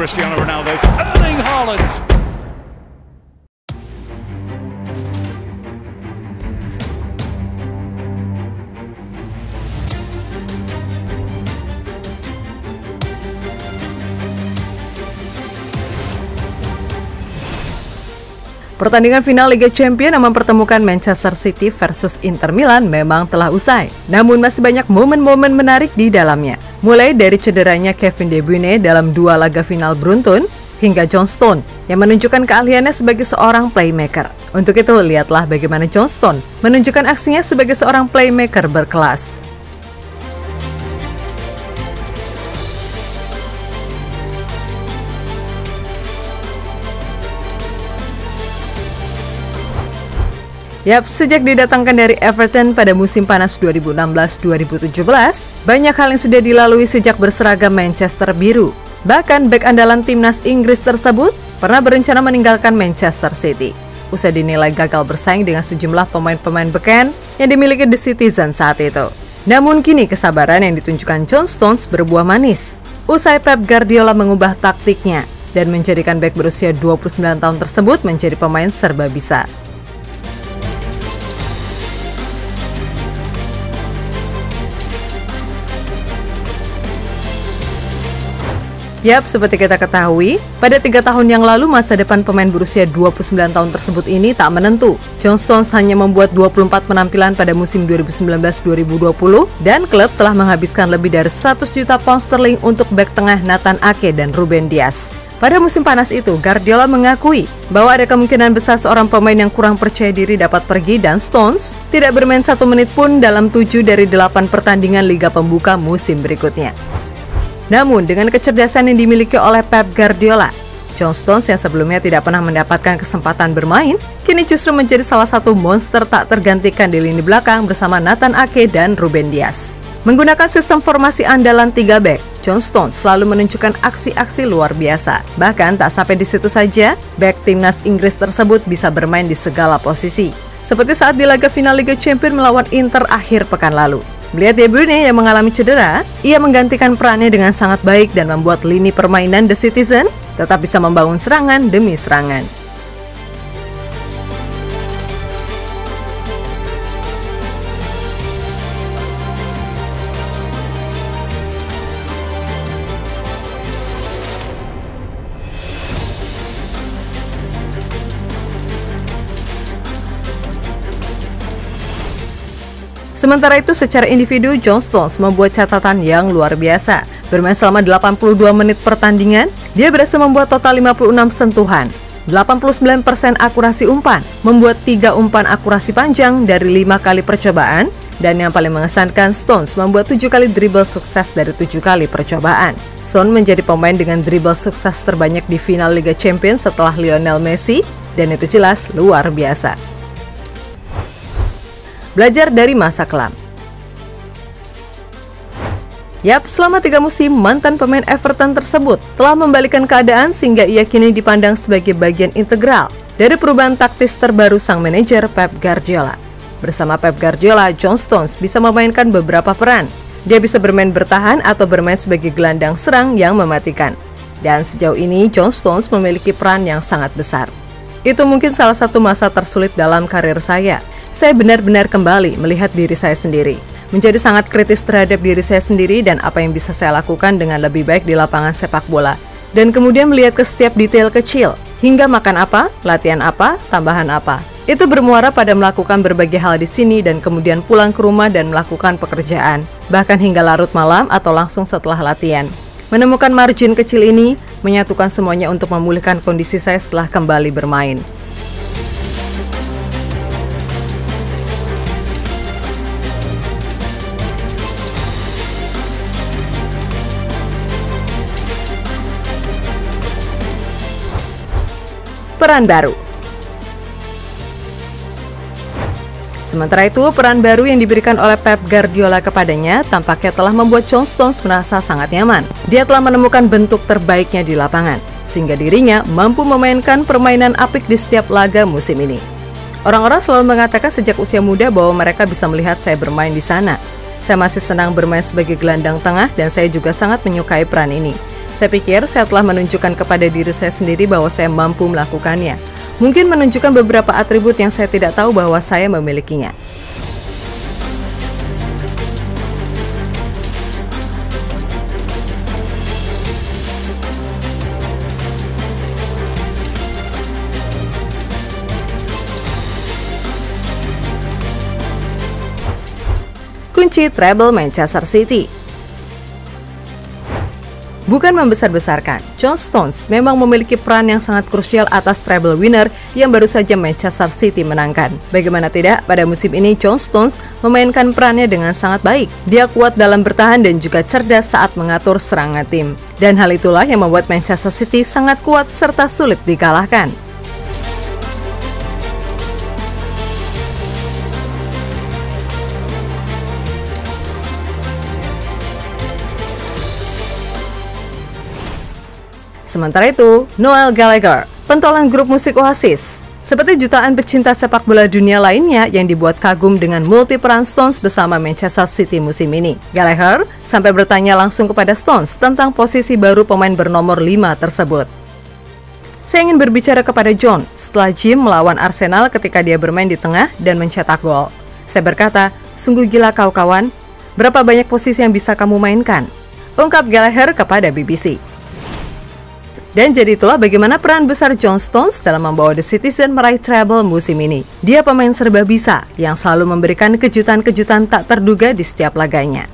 Cristiano Ronaldo. Erling Haaland. Pertandingan final Liga Champions yang mempertemukan Manchester City versus Inter Milan memang telah usai. Namun masih banyak momen-momen menarik di dalamnya. Mulai dari cederanya Kevin De Bruyne dalam 2 laga final beruntun, hingga John Stones yang menunjukkan keahliannya sebagai seorang playmaker. Untuk itu, lihatlah bagaimana John Stones menunjukkan aksinya sebagai seorang playmaker berkelas. Yap, sejak didatangkan dari Everton pada musim panas 2016-2017, banyak hal yang sudah dilalui sejak berseragam Manchester Biru. Bahkan bek andalan timnas Inggris tersebut pernah berencana meninggalkan Manchester City. Usai dinilai gagal bersaing dengan sejumlah pemain-pemain beken yang dimiliki The Citizen saat itu. Namun kini kesabaran yang ditunjukkan John Stones berbuah manis. Usai Pep Guardiola mengubah taktiknya dan menjadikan bek berusia 29 tahun tersebut menjadi pemain serba bisa. Yap, seperti kita ketahui, pada 3 tahun yang lalu masa depan pemain berusia 29 tahun tersebut ini tak menentu. John Stones hanya membuat 24 penampilan pada musim 2019-2020 dan klub telah menghabiskan lebih dari 100 juta pound sterling untuk bek tengah Nathan Ake dan Ruben Dias. Pada musim panas itu, Guardiola mengakui bahwa ada kemungkinan besar seorang pemain yang kurang percaya diri dapat pergi dan Stones tidak bermain 1 menit pun dalam 7 dari 8 pertandingan Liga Pembuka musim berikutnya. Namun, dengan kecerdasan yang dimiliki oleh Pep Guardiola, John Stones yang sebelumnya tidak pernah mendapatkan kesempatan bermain, kini justru menjadi salah satu monster tak tergantikan di lini belakang bersama Nathan Ake dan Ruben Dias. Menggunakan sistem formasi andalan 3 bek, John Stones selalu menunjukkan aksi-aksi luar biasa. Bahkan tak sampai di situ saja, bek timnas Inggris tersebut bisa bermain di segala posisi. Seperti saat di laga final Liga Champions melawan Inter akhir pekan lalu. Melihat De Bruyne yang mengalami cedera, ia menggantikan perannya dengan sangat baik dan membuat lini permainan The Citizen tetap bisa membangun serangan demi serangan. Sementara itu, secara individu, John Stones membuat catatan yang luar biasa. Bermain selama 82 menit pertandingan, dia berhasil membuat total 56 sentuhan, 89% akurasi umpan, membuat 3 umpan akurasi panjang dari 5 kali percobaan, dan yang paling mengesankan, Stones membuat 7 kali dribble sukses dari 7 kali percobaan. Stones menjadi pemain dengan dribble sukses terbanyak di final Liga Champions setelah Lionel Messi, dan itu jelas luar biasa. Belajar dari masa kelam. Yap, selama 3 musim, mantan pemain Everton tersebut telah membalikan keadaan sehingga ia kini dipandang sebagai bagian integral dari perubahan taktis terbaru sang manajer Pep Guardiola. Bersama Pep Guardiola, John Stones bisa memainkan beberapa peran. Dia bisa bermain bertahan atau bermain sebagai gelandang serang yang mematikan. Dan sejauh ini, John Stones memiliki peran yang sangat besar. Itu mungkin salah satu masa tersulit dalam karir saya. Saya benar-benar kembali melihat diri saya sendiri, menjadi sangat kritis terhadap diri saya sendiri dan apa yang bisa saya lakukan dengan lebih baik di lapangan sepak bola. Dan kemudian melihat ke setiap detail kecil, hingga makan apa, latihan apa, tambahan apa. Itu bermuara pada melakukan berbagai hal di sini dan kemudian pulang ke rumah dan melakukan pekerjaan, bahkan hingga larut malam atau langsung setelah latihan. Menemukan margin kecil ini, menyatukan semuanya untuk memulihkan kondisi saya setelah kembali bermain. Peran baru. Sementara itu, peran baru yang diberikan oleh Pep Guardiola kepadanya tampaknya telah membuat John Stones merasa sangat nyaman. Dia telah menemukan bentuk terbaiknya di lapangan, sehingga dirinya mampu memainkan permainan apik di setiap laga musim ini. Orang-orang selalu mengatakan sejak usia muda bahwa mereka bisa melihat saya bermain di sana. Saya masih senang bermain sebagai gelandang tengah dan saya juga sangat menyukai peran ini. Saya pikir saya telah menunjukkan kepada diri saya sendiri bahwa saya mampu melakukannya. Mungkin menunjukkan beberapa atribut yang saya tidak tahu bahwa saya memilikinya. Kunci treble Manchester City. Bukan membesar-besarkan, John Stones memang memiliki peran yang sangat krusial atas treble winner yang baru saja Manchester City menangkan. Bagaimana tidak, pada musim ini John Stones memainkan perannya dengan sangat baik. Dia kuat dalam bertahan dan juga cerdas saat mengatur serangan tim. Dan hal itulah yang membuat Manchester City sangat kuat serta sulit dikalahkan. Sementara itu, Noel Gallagher, pentolan grup musik Oasis, seperti jutaan pecinta sepak bola dunia lainnya yang dibuat kagum dengan multi peran Stones bersama Manchester City musim ini. Gallagher sampai bertanya langsung kepada Stones tentang posisi baru pemain bernomor 5 tersebut. Saya ingin berbicara kepada John setelah Jim melawan Arsenal ketika dia bermain di tengah dan mencetak gol. Saya berkata, sungguh gila kau kawan, berapa banyak posisi yang bisa kamu mainkan? Ungkap Gallagher kepada BBC. Dan jadi itulah bagaimana peran besar John Stones dalam membawa The Citizen meraih treble musim ini. Dia pemain serba bisa yang selalu memberikan kejutan-kejutan tak terduga di setiap laganya.